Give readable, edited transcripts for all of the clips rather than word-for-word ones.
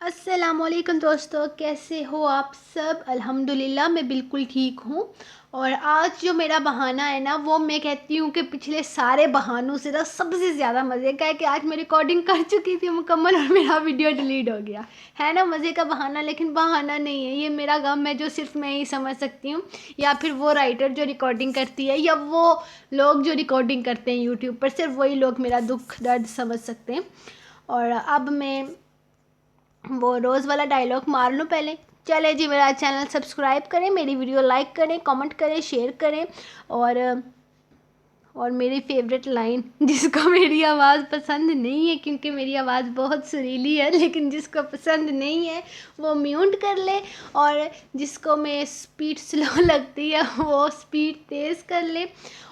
السلام علیکم دوستو، کیسے ہو آپ سب؟ الحمدللہ میں بالکل ٹھیک ہوں۔ اور آج جو میرا بہانہ ہے نا، وہ میں کہتی ہوں کہ پچھلے سارے بہانوں سے سب سے زیادہ مزے کا ہے کہ آج میں ریکارڈنگ کر چکی تھی مکمل اور میرا ویڈیو ڈیلیٹ ہو گیا ہے نا۔ مزے کا بہانہ، لیکن بہانہ نہیں ہے، یہ میرا غم ہے جو صرف میں ہی سمجھ سکتی ہوں، یا پھر وہ رائٹر جو ریکارڈنگ کرتی ہے، یا وہ لوگ جو ریکارڈنگ کرتے ہیں یوٹیوب پر، صرف وہی لوگ میرا دکھ درد سمجھ سکتے ہیں۔ اور اب میں وہ روز والا ڈائلاگ مار لوں پہلے۔ چلے جی، میرا چینل سبسکرائب کریں، میری ویڈیو لائک کریں، کامنٹ کریں، شیئر کریں، اور میری فیوریٹ لائن، جس کو میری آواز پسند نہیں ہے کیونکہ میری آواز بہت سریلی ہے، لیکن جس کو پسند نہیں ہے وہ میوٹ کر لے، اور جس کو میں سپیڈ سلو لگتی ہے وہ سپیڈ تیز کر لے،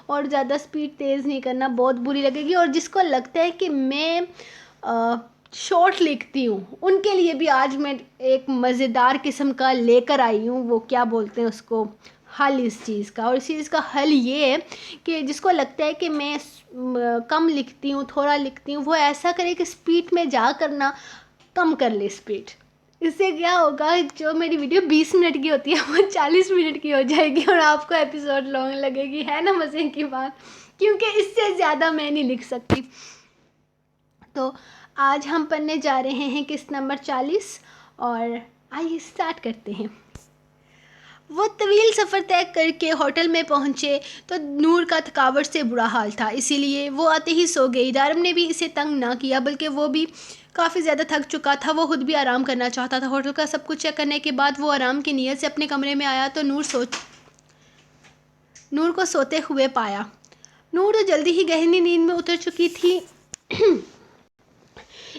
اور زیادہ سپیڈ تیز نہیں کرنا، بہت بری لگے گی۔ اور جس کو لگتا ہے کہ میں شارٹ لکھتی ہوں، ان کے لیے بھی آج میں ایک مزیدار قسم کا لے کر آئی ہوں، وہ کیا بولتے ہیں اس کو، حل اس چیز کا۔ اور اس چیز کا حل یہ ہے کہ جس کو لگتا ہے کہ میں کم لکھتی ہوں، تھوڑا لکھتی ہوں، وہ ایسا کرے کہ سپیڈ میں جا کرنا کم کر لے سپیڈ۔ اس سے کیا ہوگا، جو میری ویڈیو 20 منٹ کی ہوتی ہے وہ 40 منٹ کی ہو جائے گی، اور آپ کو ایپیسوڈ لانگ لگے گی، ہے نا مزے کی بات؟ کیونکہ اس سے زیادہ میں نہیں لکھ سکتی۔ تو آج ہم پڑھنے جا رہے ہیں قسط نمبر 40، اور آئیے اسٹارٹ کرتے ہیں۔ وہ طویل سفر طے کر کے ہوٹل میں پہنچے تو نور کا تھکاوٹ سے برا حال تھا، اسی لیے وہ آتے ہی سو گئی۔ دارم نے بھی اسے تنگ نہ کیا، بلکہ وہ بھی کافی زیادہ تھک چکا تھا، وہ خود بھی آرام کرنا چاہتا تھا۔ ہوٹل کا سب کچھ چیک کرنے کے بعد وہ آرام کی نیت سے اپنے کمرے میں آیا تو نور کو سوتے ہوئے پایا۔ نور تو جلدی ہی گہری نیند میں اتر چکی تھی۔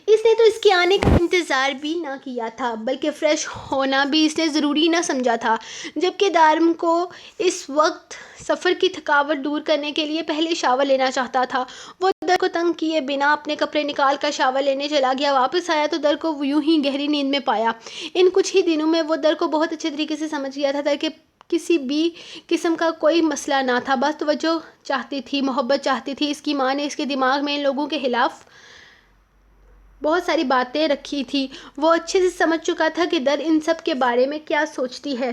اس نے تو اس کے آنے کا انتظار بھی نہ کیا تھا، بلکہ فریش ہونا بھی اس نے ضروری نہ سمجھا تھا، جبکہ دارم کو اس وقت سفر کی تھکاوٹ دور کرنے کے لیے پہلے شاور لینا چاہتا تھا۔ وہ در کو تنگ کیے بنا اپنے کپڑے نکال کر شاور لینے چلا گیا۔ واپس آیا تو در کو یوں ہی گہری نیند میں پایا۔ ان کچھ ہی دنوں میں وہ در کو بہت اچھے طریقے سے سمجھ گیا تھا۔ در کے کسی بھی قسم کا کوئی مسئلہ نہ تھا، بس توجہ چاہتی تھی، محبت چاہتی تھی۔ اس کی ماں نے اس کے دماغ میں ان لوگوں کے خلاف بہت ساری باتیں رکھی تھی۔ وہ اچھے سے سمجھ چکا تھا کہ در ان سب کے بارے میں کیا سوچتی ہے۔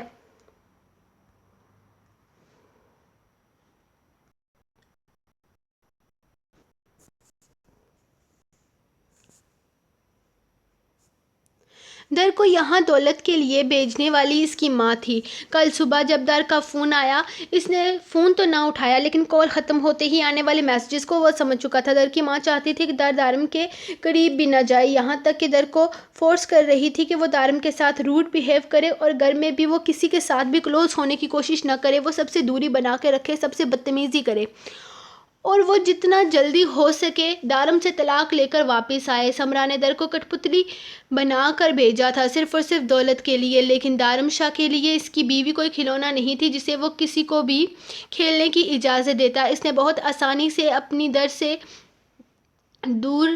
در کو یہاں دولت کے لیے بھیجنے والی اس کی ماں تھی۔ کل صبح جب در کا فون آیا، اس نے فون تو نہ اٹھایا، لیکن کال ختم ہوتے ہی آنے والے میسیجز کو وہ سمجھ چکا تھا۔ در کی ماں چاہتی تھی کہ در دارم کے قریب بھی نہ جائے، یہاں تک کہ در کو فورس کر رہی تھی کہ وہ دارم کے ساتھ روڈ بیہیو کرے، اور گھر میں بھی وہ کسی کے ساتھ بھی کلوز ہونے کی کوشش نہ کرے، وہ سب سے دوری بنا کے رکھے، سب سے بدتمیزی کرے، اور وہ جتنا جلدی ہو سکے دارم سے طلاق لے کر واپس آئے۔ سمرا نے در کو کٹ پتلی بنا کر بھیجا تھا، صرف اور صرف دولت کے لیے، لیکن دارم شاہ کے لیے اس کی بیوی کوئی کھلونا نہیں تھی جسے وہ کسی کو بھی کھیلنے کی اجازت دیتا۔ اس نے بہت آسانی سے اپنی در سے دور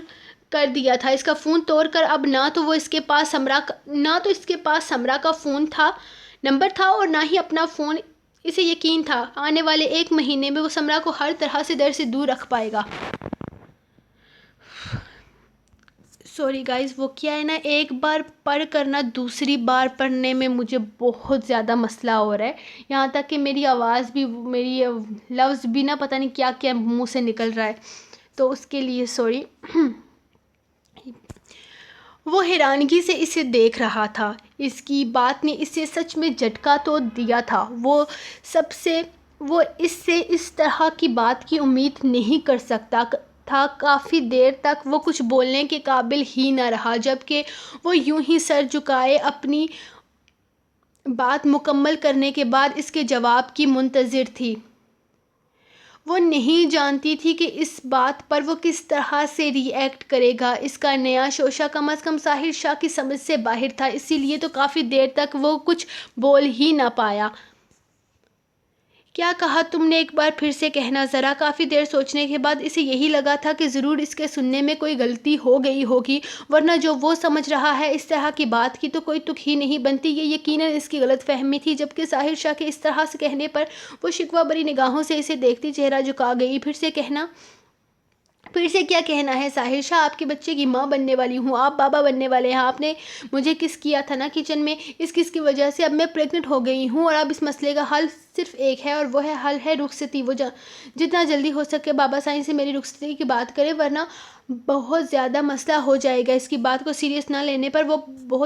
کر دیا تھا۔ اس کا فون توڑ کر اب نہ تو اس کے پاس سمرا کا فون تھا نمبر تھا، اور نہ ہی اپنا فون۔ اسے یقین تھا آنے والے 1 مہینے میں وہ سمرا کو ہر طرح سے در سے دور رکھ پائے گا۔ سوری گائز، وہ کیا ہے نا، ایک بار پڑھ کر نا دوسری بار پڑھنے میں مجھے بہت زیادہ مسئلہ ہو رہا ہے، یہاں تک کہ میری آواز بھی، میری لفظ بھی نا پتہ نہیں کیا کیا منہ سے نکل رہا ہے، تو اس کے لیے سوری۔ وہ حیرانگی سے اسے دیکھ رہا تھا۔ اس کی بات نے اسے سچ میں جھٹکا تو دیا تھا۔ وہ اس سے اس طرح کی بات کی امید نہیں کر سکتا تھا۔ کافی دیر تک وہ کچھ بولنے کے قابل ہی نہ رہا، جبکہ وہ یوں ہی سر جھکائے اپنی بات مکمل کرنے کے بعد اس کے جواب کی منتظر تھی۔ وہ نہیں جانتی تھی کہ اس بات پر وہ کس طرح سے ری ایکٹ کرے گا۔ اس کا نیا شوشہ کم از کم ظاہر شاہ کی سمجھ سے باہر تھا، اسی لیے تو کافی دیر تک وہ کچھ بول ہی نہ پایا۔ کیا کہا تم نے؟ ایک بار پھر سے کہنا ذرا۔ کافی دیر سوچنے کے بعد اسے یہی لگا تھا کہ ضرور اس کے سننے میں کوئی غلطی ہو گئی ہوگی، ورنہ جو وہ سمجھ رہا ہے اس طرح کی بات کی تو کوئی تک ہی نہیں بنتی۔ یہ یقیناً اس کی غلط فہمی تھی، جبکہ ظاہر شاہ کے اس طرح سے کہنے پر وہ شکوہ بری نگاہوں سے اسے دیکھتی چہرہ جھکا گئی۔ پھر پھر سے کیا کہنا ہے ساحر شاہ، آپ کے بچے کی ماں بننے والی ہوں، آپ بابا بننے والے ہیں، آپ نے مجھے کس کیا تھا نا کچن میں، اس کس کی وجہ سے اب میں پریگننٹ ہو گئی ہوں، اور اب اس مسئلے کا حل صرف ایک ہے اور وہ حل ہے رخصتی۔ وہ جتنا جلدی ہو سکے بابا سائنس سے میری رخصتی کی بات کرے، ورنہ بہت زیادہ مسئلہ ہو جائے گا۔ اس کی بات کو سیریس نہ لینے پر وہ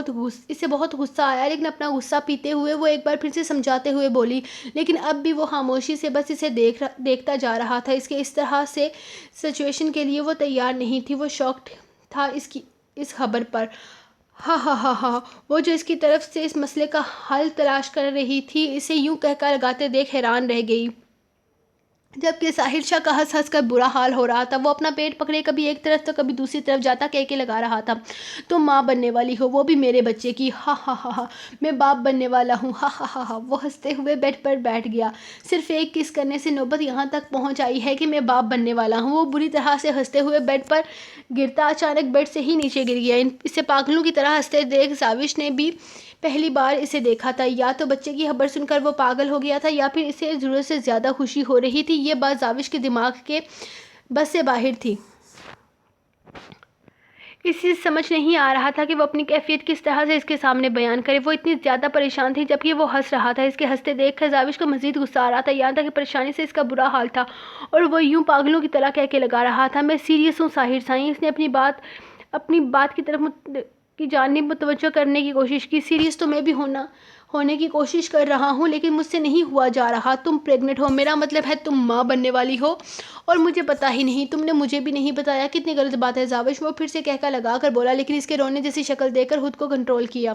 اسے بہت غصہ آیا، لیکن اپنا غصہ پیتے ہوئے وہ ایک بار پھر سے سمجھاتے ہوئے بولی، لیکن اب بھی وہ خاموشی سے بس اسے دیکھتا جا رہا تھا۔ اس کے اس طرح سے سچویشن کے لیے وہ تیار نہیں تھی، وہ شاکڈ تھا اس خبر پر۔ ہاں ہاں ہاں ہاں، وہ جو اس کی طرف سے اس مسئلے کا حل تلاش کر رہی تھی، اسے یوں کہہ لگاتے دیکھ حیران رہ گئی، جبکہ ساحر شاہ کا ہنس ہنس کر برا حال ہو رہا تھا۔ وہ اپنا پیٹ پکڑے کبھی ایک طرف تو کبھی دوسری طرف جاتا کہہ لگا رہا تھا، تم ماں بننے والی ہو، وہ بھی میرے بچے کی، ہاں ہاں ہاں ہاں، میں باپ بننے والا ہوں، ہاں ہاں ہاں ہاں۔ وہ ہنستے ہوئے بیڈ پر بیٹھ گیا۔ صرف ایک کس کرنے سے نوبت یہاں تک پہنچ آئی ہے کہ میں باپ بننے والا ہوں۔ وہ بری طرح سے ہنستے ہوئے بیڈ پر گرتا اچانک بیڈ سے ہی نیچے گر گیا۔ اسے پاگلوں کی طرح ہنستے دیکھ زاوش نے بھی پہلی بار اسے دیکھا تھا۔ یا تو بچے کی خبر سن کر وہ پاگل ہو گیا تھا یا پھر اسے ضرورت سے زیادہ خوشی ہو رہی تھی۔ یہ بات زاوش کے دماغ کے بس سے باہر تھی۔ اسے سمجھ نہیں آ رہا تھا کہ وہ اپنی کیفیت کس طرح سے اس کے سامنے بیان کرے۔ وہ اتنی زیادہ پریشان تھی جبکہ وہ ہنس رہا تھا۔ اس کے ہنستے دیکھ کر زاوش کو مزید غصہ آ رہا تھا، یہاں تک کہ پریشانی سے اس کا برا حال تھا، اور وہ یوں پاگلوں کی طرح کہہ لگا رہا تھا، میں سیریس ہوں ساحر سائیں۔ اس نے اپنی بات کی جانب متوجہ کرنے کی کوشش کی۔ سیریس تو میں بھی ہونے کی کوشش کر رہا ہوں، لیکن مجھ سے نہیں ہوا جا رہا۔ تم پریگننٹ ہو، میرا مطلب ہے تم ماں بننے والی ہو، اور مجھے پتا ہی نہیں، تم نے مجھے بھی نہیں بتایا، کتنی غلط بات ہے زاوش۔ وہ پھر سے کہکا لگا کر بولا، لیکن اس کے رونے جیسی شکل دیکھ کر خود کو کنٹرول کیا۔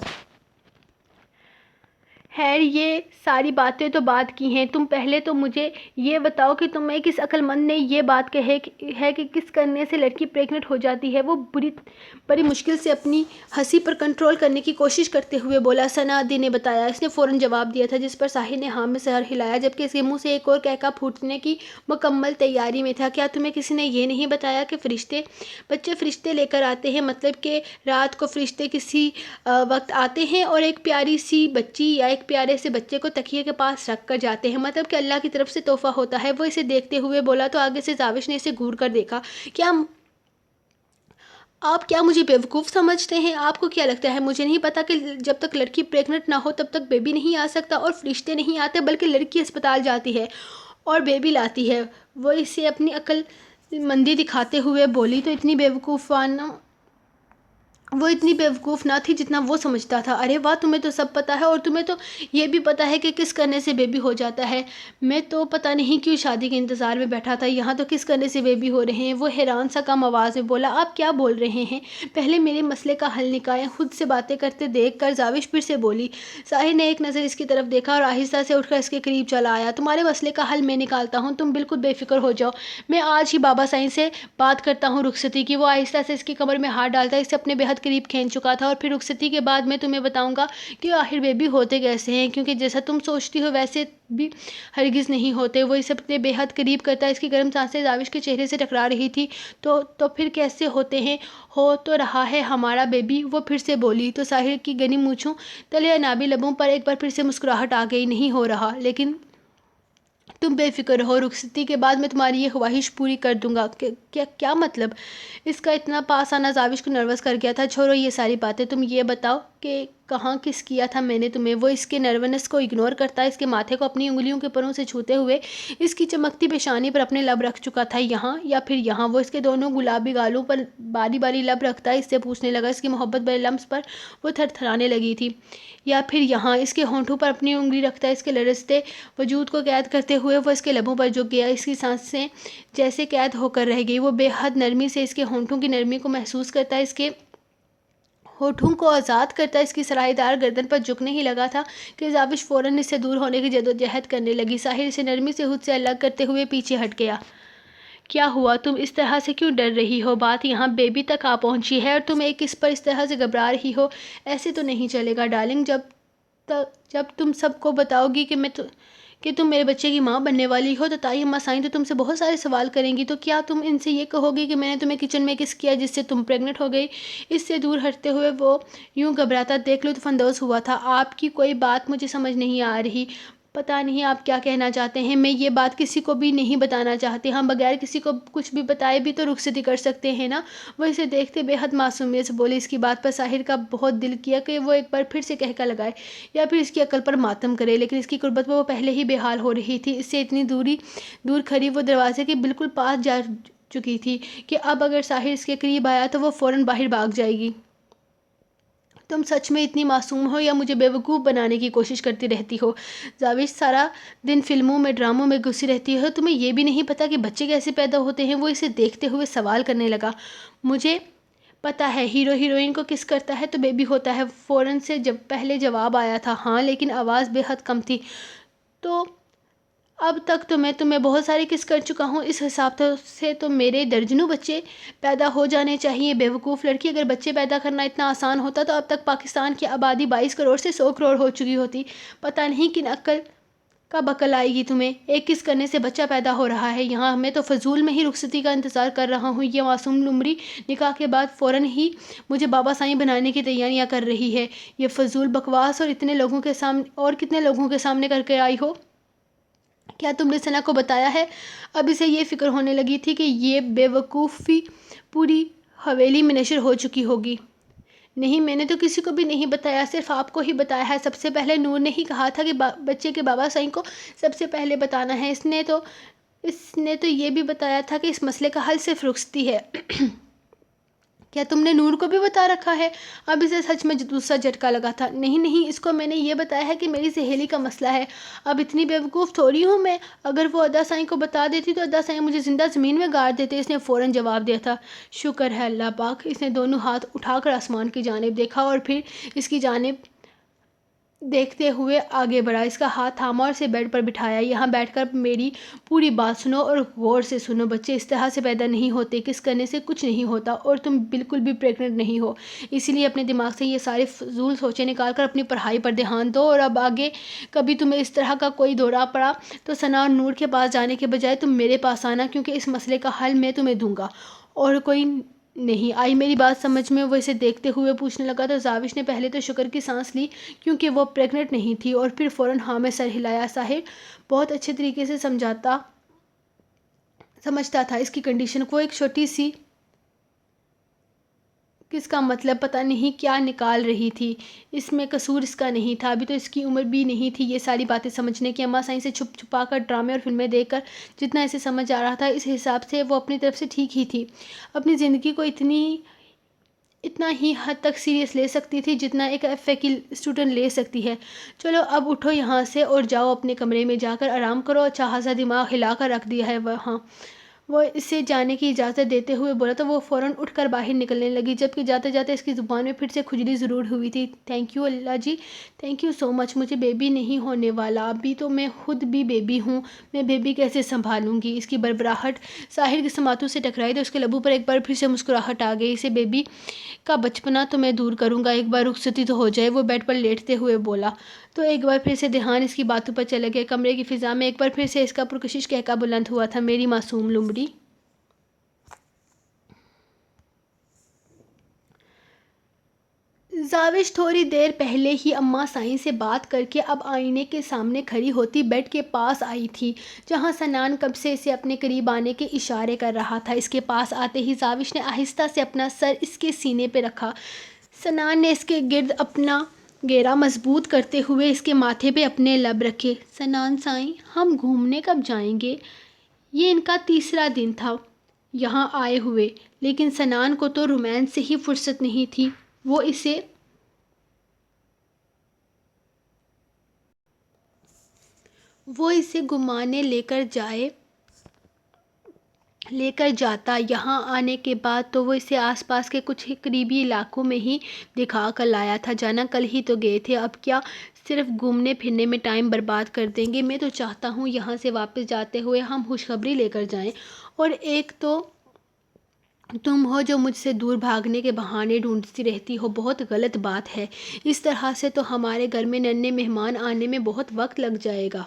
خیر، یہ ساری باتیں تو بعد کی ہیں، تم پہلے تو مجھے یہ بتاؤ کہ تمہیں کس عقل مند نے یہ بات کہی ہے کہ کس کرنے سے لڑکی پریگننٹ ہو جاتی ہے؟ وہ بڑی مشکل سے اپنی ہنسی پر کنٹرول کرنے کی کوشش کرتے ہوئے بولا، سنادی نے بتایا۔ اس نے فوراً جواب دیا تھا، جس پر ساحر نے ہاں میں سر ہلایا، جبکہ اس کے منہ سے ایک اور کہکا پھوٹنے کی مکمل تیاری میں تھا۔ کیا تمہیں کسی نے یہ نہیں بتایا کہ بچے فرشتے لے کر آتے ہیں؟ مطلب کہ رات کو فرشتے کسی وقت آتے ہیں اور ایک پیاری سی بچی یا ایک پیارے سے بچے کو تکیے کے پاس رکھ کر جاتے ہیں، مطلب کہ اللہ کی طرف سے تحفہ ہوتا ہے۔ وہ اسے دیکھتے ہوئے بولا تو آگے سے زاوش نے اسے گھور کر دیکھا۔ آپ کیا مجھے بیوقوف سمجھتے ہیں؟ آپ کو کیا لگتا ہے مجھے نہیں پتا کہ جب تک لڑکی پریگننٹ نہ ہو تب تک بیبی نہیں آ سکتا، اور فرشتے نہیں آتے بلکہ لڑکی اسپتال جاتی ہے اور بیبی لاتی ہے؟ وہ اسے اپنی عقل مندی دکھاتے ہوئے بولی، وہ اتنی بیوقوف نہ تھی جتنا وہ سمجھتا تھا۔ ارے واہ، تمہیں تو سب پتا ہے، اور تمہیں تو یہ بھی پتا ہے کہ کس کرنے سے بیبی ہو جاتا ہے۔ میں تو پتا نہیں کیوں شادی کے انتظار میں بیٹھا تھا، یہاں تو کس کرنے سے بیبی ہو رہے ہیں۔ وہ حیران سا کم آواز میں بولا، آپ کیا بول رہے ہیں؟ پہلے میرے مسئلے کا حل نکالیں۔ خود سے باتیں کرتے دیکھ کر زاوش پھر سے بولی۔ ساحر نے ایک نظر اس کی طرف دیکھا اور آہستہ سے اٹھ کر اس کے قریب چلا آیا۔ تمہارے مسئلے کا حل میں نکالتا ہوں، تم بالکل بے فکر ہو جاؤ، میں آج ہی بابا سائنس سے بات کرتا ہوں رخصتی کی۔ وہ آہستہ سے اس کی کمر میں ہاتھ ڈالتا اسے اپنے بے حد قریب کھینچ چکا تھا، اور پھر رخصتی کے بعد میں تمہیں بتاؤں گا کہ آخر بیبی ہوتے کیسے ہیں، کیونکہ جیسا تم سوچتی ہو ویسے بھی ہرگز نہیں ہوتے۔ وہ اسے اپنے بے حد قریب کرتا اس کی گرم سانسیں زاوش کے چہرے سے ٹکرا رہی تھی۔ تو پھر کیسے ہوتے ہیں؟ ہو تو رہا ہے ہمارا بیبی، وہ پھر سے بولی تو ساحر کی گنی مونچھوں تلے انابی لبوں پر ایک بار پھر سے مسکراہٹ آ گئی۔ نہیں ہو رہا، لیکن تم بے فکر رہو، رخصتی کے بعد میں تمہاری یہ خواہش پوری کر دوں گا۔ کیا مطلب؟ اس کا اتنا پاس آنا زاوش کو نروس کر گیا تھا۔ چھوڑو یہ ساری باتیں، تم یہ بتاؤ کہ کہاں کس کیا تھا میں نے تمہیں؟ وہ اس کے نروسنس کو اگنور کرتا اس کے ماتھے کو اپنی انگلیوں کے پروں سے چھوتے ہوئے اس کی چمکتی پیشانی پر اپنے لب رکھ چکا تھا۔ یہاں یا پھر یہاں؟ وہ اس کے دونوں گلابی گالوں پر باری باری لب رکھتا اس سے پوچھنے لگا، اس کی محبت بھرے لمس پر وہ تھر تھرانے لگی تھی۔ یا پھر یہاں؟ اس کے ہونٹوں پر اپنی انگلی رکھتا اس کے لرزتے وجود کو قید کرتے ہوئے وہ اس کے لبوں پر جھک گیا۔ اس کی سانسیں جیسے قید ہو کر رہ گئی۔ وہ بے حد نرمی سے اس کے ہونٹوں کی نرمی کو محسوس کرتا اس کے ہونٹوں کو آزاد کرتا اس کی سرائی دار گردن پر جھکنے ہی لگا تھا کہ زاوش فوراً اس سے دور ہونے کی جدوجہد کرنے لگی۔ ساحر اسے نرمی سے خود سے الگ کرتے ہوئے پیچھے ہٹ گیا۔ کیا ہوا؟ تم اس طرح سے کیوں ڈر رہی ہو؟ بات یہاں بیبی تک آ پہنچی ہے اور تم ایک اس پر اس طرح سے گھبرا رہی ہو؟ ایسے تو نہیں چلے گا ڈارلنگ، جب تم سب کو بتاؤ گی کہ تم میرے بچے کی ماں بننے والی ہو تو تائی اماں سائیں تو تم سے بہت سارے سوال کریں گی۔ تو کیا تم ان سے یہ کہو گی کہ میں نے تمہیں کچن میں کس کیا جس سے تم پریگننٹ ہو گئی؟ اس سے دور ہٹتے ہوئے وہ یوں گھبراتا دیکھ لطف اندوز ہوا تھا۔ آپ کی کوئی بات مجھے سمجھ نہیں آ رہی۔ پتہ نہیں آپ کیا کہنا چاہتے ہیں، میں یہ بات کسی کو بھی نہیں بتانا چاہتی، ہم بغیر کسی کو کچھ بھی بتائے بھی تو رخصتی کر سکتے ہیں نا۔ وہ اسے دیکھتے بے حد معصومیت سے بولی۔ اس کی بات پر ساحر کا بہت دل کیا کہ وہ ایک بار پھر سے کہکا لگائے یا پھر اس کی عقل پر ماتم کرے، لیکن اس کی قربت میں وہ پہلے ہی بے حال ہو رہی تھی۔ اس سے اتنی دور کھڑی وہ دروازے کے بالکل پاس جا چکی تھی کہ اب اگر ساحر اس کے قریب آیا تو وہ فوراً باہر بھاگ جائے گی۔ تم سچ میں اتنی معصوم ہو یا مجھے بیوقوف بنانے کی کوشش کرتی رہتی ہو؟ زاوش سارا دن فلموں میں ڈراموں میں گھسی رہتی ہو، تمہیں یہ بھی نہیں پتا کہ بچے کیسے پیدا ہوتے ہیں؟ وہ اسے دیکھتے ہوئے سوال کرنے لگا۔ مجھے پتا ہے، ہیرو ہیروئن کو کس کرتا ہے تو بیبی ہوتا ہے، فوراً سے پہلے جواب آیا تھا۔ ہاں، لیکن آواز بے حد کم تھی۔ تو اب تک تو میں تمہیں بہت سارے کس کر چکا ہوں، اس حساب سے تو میرے درجنوں بچے پیدا ہو جانے چاہیے۔ بیوقوف لڑکی، اگر بچے پیدا کرنا اتنا آسان ہوتا تو اب تک پاکستان کی آبادی 22 کروڑ سے 100 کروڑ ہو چکی ہوتی۔ پتہ نہیں کن عقل کا بقل آئے گی تمہیں، ایک کس کرنے سے بچہ پیدا ہو رہا ہے یہاں، میں تو فضول میں ہی رخصتی کا انتظار کر رہا ہوں۔ یہ معصوم لومڑی نکاح کے بعد فوراً ہی مجھے بابا سائیں بنانے کی تیاریاں کر رہی ہے۔ یہ فضول بکواس اور کتنے لوگوں کے سامنے کر کے آئی ہو؟ کیا تم نے ثنا کو بتایا ہے؟ اب اسے یہ فکر ہونے لگی تھی کہ یہ بے وقوفی پوری حویلی میں نشر ہو چکی ہوگی۔ نہیں، میں نے تو کسی کو بھی نہیں بتایا، صرف آپ کو ہی بتایا ہے۔ سب سے پہلے نور نے ہی کہا تھا کہ بچے کے بابا سائیں کو سب سے پہلے بتانا ہے۔ اس نے تو یہ بھی بتایا تھا کہ اس مسئلے کا حل صرف رخصتی ہے۔ کیا تم نے نور کو بھی بتا رکھا ہے؟ اب اسے سچ میں دوسرا جھٹکا لگا تھا۔ نہیں، اس کو میں نے یہ بتایا ہے کہ میری سہیلی کا مسئلہ ہے۔ اب اتنی بیوقوف تھوڑی ہوں میں، اگر وہ ادا سائیں کو بتا دیتی تو ادا سائیں مجھے زندہ زمین میں گاڑ دیتے۔ اس نے فوراً جواب دیا تھا۔ شکر ہے اللہ پاک۔ اس نے دونوں ہاتھ اٹھا کر آسمان کی جانب دیکھا اور پھر اس کی جانب دیکھتے ہوئے آگے بڑھا، اس کا ہاتھ تھاما اور اسے بیڈ پر بٹھایا۔ یہاں بیٹھ کر میری پوری بات سنو اور غور سے سنو۔ بچے اس طرح سے پیدا نہیں ہوتے، کس کرنے سے کچھ نہیں ہوتا، اور تم بالکل بھی پریگننٹ نہیں ہو۔ اسی لیے اپنے دماغ سے یہ سارے فضول سوچیں نکال کر اپنی پڑھائی پر دھیان دو، اور اب آگے کبھی تمہیں اس طرح کا کوئی دورہ پڑا تو ثنا اور نور کے پاس جانے کے بجائے تم میرے پاس آنا، کیونکہ اس مسئلے کا حل میں تمہیں دوں گا اور کوئی نہیں۔ آئی میری بات سمجھ میں؟ وہ اسے دیکھتے ہوئے پوچھنے لگا تو زاوش نے پہلے تو شکر کی سانس لی کیونکہ وہ پریگننٹ نہیں تھی، اور پھر فوراً ہاں میں سر ہلایا۔ ساحر بہت اچھے طریقے سے سمجھتا تھا اس کی کنڈیشن کو، ایک چھوٹی سی کس کا مطلب پتہ نہیں کیا نکال رہی تھی، اس میں قصور اس کا نہیں تھا، ابھی تو اس کی عمر بھی نہیں تھی یہ ساری باتیں سمجھنے کی۔ اماں سائیں سے چھپ چھپا کر ڈرامے اور فلمیں دیکھ کر جتنا اسے سمجھ آ رہا تھا، اس حساب سے وہ اپنی طرف سے ٹھیک ہی تھی، اپنی زندگی کو اتنا ہی حد تک سیریس لے سکتی تھی جتنا ایک ایف اے کی اسٹوڈنٹ لے سکتی ہے۔ چلو اب اٹھو یہاں سے اور جاؤ اپنے کمرے میں جا کر آرام کرو، اچھا خاصا دماغ ہلا کر رکھ دیا ہے وہاں۔ وہ اسے جانے کی اجازت دیتے ہوئے بولا تو وہ فوراً اٹھ کر باہر نکلنے لگی، جبکہ جاتے جاتے اس کی زبان میں پھر سے کھجلی ضرور ہوئی تھی۔ Thank you Allah ji, thank you so much, مجھے بیبی نہیں ہونے والا، ابھی تو میں خود بھی بیبی ہوں، میں بیبی کیسے سنبھالوں گی؟ اس کی بربراہٹ ساحر کے سماعتوں سے ٹکرائی تو اس کے لبوں پر ایک بار پھر سے مسکراہٹ آ گئی۔ اسے بیبی کا بچپنا تو میں دور کروں گا، ایک بار رخصتی تو ہو جائے، وہ بیڈ پر لیٹتے ہوئے بولا تو ایک بار پھر سے دھیان اس کی باتوں پر چلا گیا۔ کمرے کی فضا میں ایک بار پھر سے اس کا پرکشش کہکا بلند ہوا تھا۔ میری معصوم لومڑی۔ زاوش تھوڑی دیر پہلے ہی اماں سائیں سے بات کر کے اب آئینے کے سامنے کھڑی ہوتی بیڈ کے پاس آئی تھی، جہاں سنان کب سے اسے اپنے قریب آنے کے اشارے کر رہا تھا۔ اس کے پاس آتے ہی زاوش نے آہستہ سے اپنا سر اس کے سینے پہ رکھا۔ سنان نے اس کے گرد اپنا گھیرا مضبوط کرتے ہوئے اس کے ماتھے پہ اپنے لب رکھے۔ سنان سائیں، ہم گھومنے کب جائیں گے؟ یہ ان کا تیسرا دن تھا یہاں آئے ہوئے، لیکن سنان کو تو رومانس سے ہی فرصت نہیں تھی۔ وہ اسے گھمانے لے کر جاتا۔ یہاں آنے کے بعد تو وہ اسے آس پاس کے کچھ قریبی علاقوں میں ہی دکھا کر لایا تھا، جانا کل ہی تو گئے تھے، اب کیا صرف گھومنے پھرنے میں ٹائم برباد کر دیں گے؟ میں تو چاہتا ہوں یہاں سے واپس جاتے ہوئے ہم خوشخبری لے کر جائیں، اور ایک تو تم ہو جو مجھ سے دور بھاگنے کے بہانے ڈھونڈتی رہتی ہو، بہت غلط بات ہے، اس طرح سے تو ہمارے گھر میں ننھے مہمان آنے میں بہت وقت لگ جائے گا۔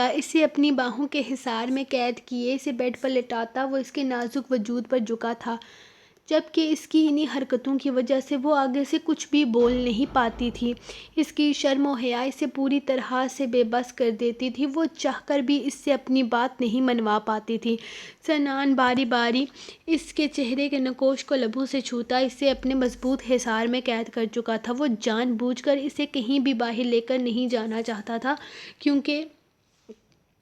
اسے اپنی باہوں کے حصار میں قید کیے اسے بیڈ پر لٹاتا وہ اس کے نازک وجود پر جھکا تھا، جبکہ اس کی انہی حرکتوں کی وجہ سے وہ آگے سے کچھ بھی بول نہیں پاتی تھی۔ اس کی شرم و حیا اسے پوری طرح سے بے بس کر دیتی تھی۔ وہ چاہ کر بھی اس سے اپنی بات نہیں منوا پاتی تھی۔ سنان باری باری اس کے چہرے کے نقوش کو لبوں سے چھوتا اسے اپنے مضبوط حصار میں قید کر چکا تھا۔ وہ جان بوجھ کر اسے کہیں بھی باہر لے کر نہیں جانا چاہتا تھا، کیونکہ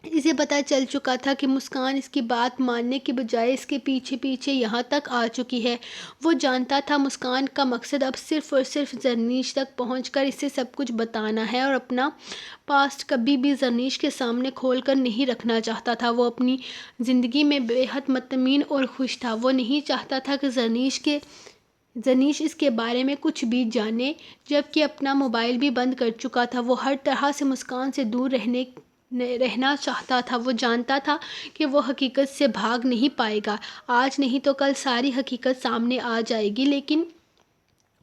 اسے پتہ چل چکا تھا کہ مسکان اس کی بات ماننے کی بجائے اس کے پیچھے پیچھے یہاں تک آ چکی ہے۔ وہ جانتا تھا مسکان کا مقصد اب صرف اور صرف زرنیش تک پہنچ کر اسے سب کچھ بتانا ہے، اور اپنا پاسٹ کبھی بھی زرنیش کے سامنے کھول کر نہیں رکھنا چاہتا تھا۔ وہ اپنی زندگی میں بے حد مطمئن اور خوش تھا۔ وہ نہیں چاہتا تھا کہ زرنیش اس کے بارے میں کچھ بھی جانے، جبکہ اپنا موبائل بھی بند کر چکا تھا۔ وہ ہر طرح سے مسکان سے دور رہنا چاہتا تھا۔ وہ جانتا تھا کہ وہ حقیقت سے بھاگ نہیں پائے گا۔ آج نہیں تو کل ساری حقیقت سامنے آ جائے گی، لیکن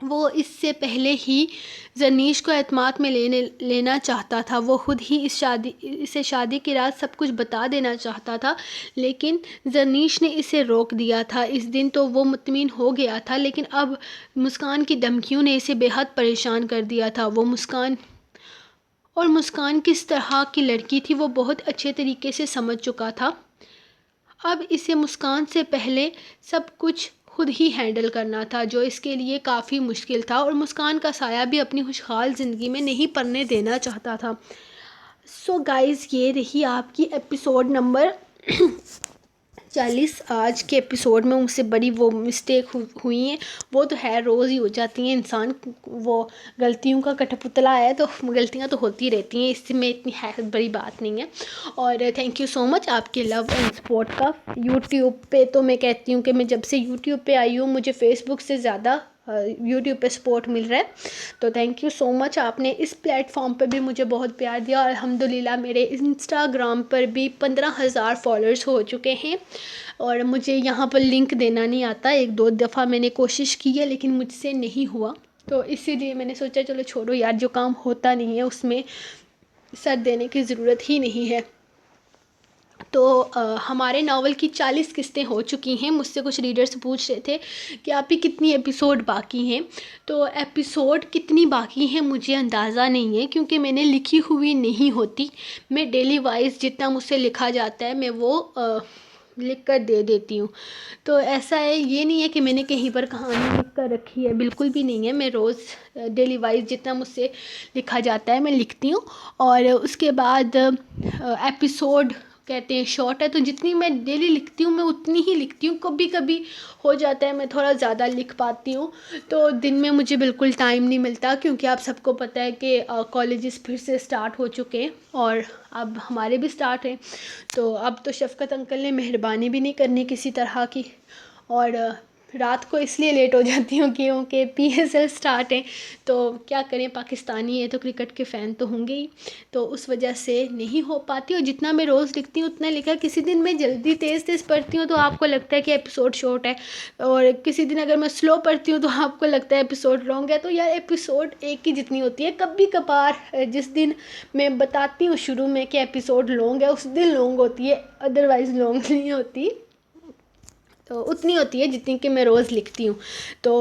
وہ اس سے پہلے ہی زرنیش کو اعتماد میں لینا چاہتا تھا۔ وہ خود ہی اسے شادی کی رات سب کچھ بتا دینا چاہتا تھا، لیکن زرنیش نے اسے روک دیا تھا۔ اس دن تو وہ مطمئن ہو گیا تھا، لیکن اب مسکان کی دھمکیوں نے اسے بے حد پریشان کر دیا تھا۔ مسکان کس طرح کی لڑکی تھی وہ بہت اچھے طریقے سے سمجھ چکا تھا۔ اب اسے مسکان سے پہلے سب کچھ خود ہی ہینڈل کرنا تھا، جو اس کے لیے کافی مشکل تھا، اور مسکان کا سایہ بھی اپنی خوشحال زندگی میں نہیں پڑنے دینا چاہتا تھا۔ سو گائز، یہ رہی آپ کی ایپیسوڈ نمبر 40۔ آج کے ایپیسوڈ میں مجھ سے بڑی وہ مسٹیک ہوئی ہیں، وہ تو ہے، روز ہی ہو جاتی ہیں، انسان وہ غلطیوں کا کٹھا پتلا ہے، تو غلطیاں تو ہوتی رہتی ہیں، اس میں اتنی بڑی بات نہیں ہے۔ اور تھینک یو سو مچ آپ کے لو اینڈ سپورٹ کا۔ یوٹیوب پہ تو میں کہتی ہوں کہ میں جب سے یوٹیوب پہ آئی ہوں مجھے فیس بک سے زیادہ یوٹیوب پہ سپورٹ مل رہا ہے، تو تھینک یو سو مچ۔ آپ نے اس پلیٹ فارم پہ بھی مجھے بہت پیار دیا، اور الحمدللہ میرے انسٹاگرام پر بھی 15,000 فالوورز ہو چکے ہیں، اور مجھے یہاں پر لنک دینا نہیں آتا۔ 1-2 دفعہ میں نے کوشش کی ہے، لیکن مجھ سے نہیں ہوا، تو اسی لیے میں نے سوچا چلو چھوڑو یار، جو کام ہوتا نہیں ہے اس میں سر دینے کی ضرورت ہی نہیں ہے۔ تو ہمارے ناول کی 40 قسطیں ہو چکی ہیں۔ مجھ سے کچھ ریڈرز پوچھ رہے تھے کہ آپ ہی کتنی ایپیسوڈ باقی ہیں، تو ایپیسوڈ کتنی باقی ہیں مجھے اندازہ نہیں ہے، کیونکہ میں نے لکھی ہوئی نہیں ہوتی۔ میں ڈیلی وائز جتنا مجھ سے لکھا جاتا ہے میں وہ لکھ کر دے دیتی ہوں، تو ایسا ہے، یہ نہیں ہے کہ میں نے کہیں پر کہانی لکھ کر رکھی ہے، بالکل بھی نہیں ہے۔ میں روز ڈیلی وائز جتنا مجھ سے لکھا جاتا ہے میں لکھتی ہوں، اور اس کے بعد ایپیسوڈ کہتے ہیں شارٹ ہے، تو جتنی میں ڈیلی لکھتی ہوں میں اتنی ہی لکھتی ہوں۔ کبھی کبھی ہو جاتا ہے میں تھوڑا زیادہ لکھ پاتی ہوں، تو دن میں مجھے بالکل ٹائم نہیں ملتا، کیونکہ آپ سب کو پتہ ہے کہ کالجز پھر سے سٹارٹ ہو چکے ہیں، اور اب ہمارے بھی سٹارٹ ہیں، تو اب تو شفقت انکل نے مہربانی بھی نہیں کرنی کسی طرح کی، اور رات کو اس لیے لیٹ ہو جاتی ہوں کیونکہ PSL سٹارٹ ہیں، تو کیا کریں، پاکستانی ہے تو کرکٹ کے فین تو ہوں گے ہی، تو اس وجہ سے نہیں ہو پاتی، اور جتنا میں روز لکھتی ہوں اتنا لکھا۔ کسی دن میں جلدی تیز پڑھتی ہوں تو آپ کو لگتا ہے کہ ایپیسوڈ شارٹ ہے، اور کسی دن اگر میں سلو پڑھتی ہوں تو آپ کو لگتا ہے ایپیسوڈ لانگ ہے، تو یار ایپیسوڈ ایک ہی جتنی ہوتی ہے۔ کبھی کبھار جس دن میں بتاتی ہوں شروع میں کہ ایپیسوڈ لانگ ہے اس دن لانگ ہوتی ہے، ادروائز لانگ نہیں ہوتی، تو اتنی ہوتی ہے جتنی کہ میں روز لکھتی ہوں۔ تو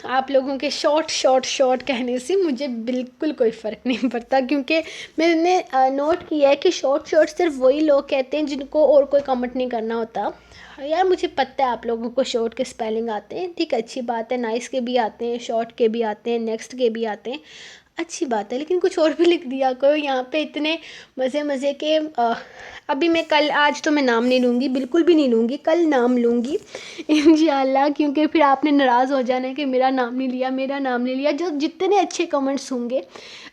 آپ لوگوں کے شارٹ کہنے سے مجھے بالکل کوئی فرق نہیں پڑتا، کیونکہ میں نے نوٹ کیا ہے کہ شارٹ صرف وہی لوگ کہتے ہیں جن کو اور کوئی کمنٹ نہیں کرنا ہوتا۔ یار مجھے پتہ ہے آپ لوگوں کو شارٹ کے سپیلنگ آتے ہیں، ٹھیک ہے، اچھی بات ہے، نائس کے بھی آتے ہیں، شارٹ کے بھی آتے ہیں، نیکسٹ کے بھی آتے ہیں، اچھی بات ہے، لیکن کچھ اور بھی لکھ دیا کرو یہاں پہ، اتنے مزے کے۔ ابھی میں آج تو میں نام نہیں لوں گی، بالکل بھی نہیں لوں گی، کل نام لوں گی انشاءاللہ، کیونکہ پھر آپ نے ناراض ہو جانا ہے کہ میرا نام نہیں لیا۔ جو جتنے اچھے کمنٹس ہوں گے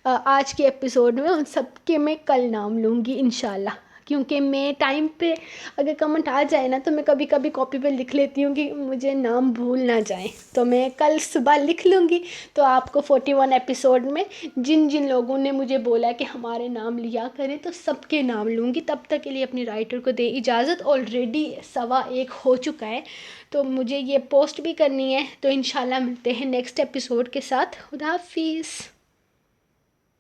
آج کے ایپیسوڈ میں ان سب کے میں کل نام لوں گی انشاءاللہ، کیونکہ میں ٹائم پہ اگر کمنٹ آ جائے نا تو میں کبھی کبھی کاپی پہ لکھ لیتی ہوں کہ مجھے نام بھول نہ جائیں، تو میں کل صبح لکھ لوں گی، تو آپ کو 41 ایپیسوڈ میں جن لوگوں نے مجھے بولا کہ ہمارے نام لیا کریں تو سب کے نام لوں گی۔ تب تک کے لیے اپنی رائٹر کو دے اجازت، آلریڈی 1:15 ہو چکا ہے، تو مجھے یہ پوسٹ بھی کرنی ہے، تو انشاءاللہ ملتے ہیں نیکسٹ ایپیسوڈ کے ساتھ۔ خدا حافظ۔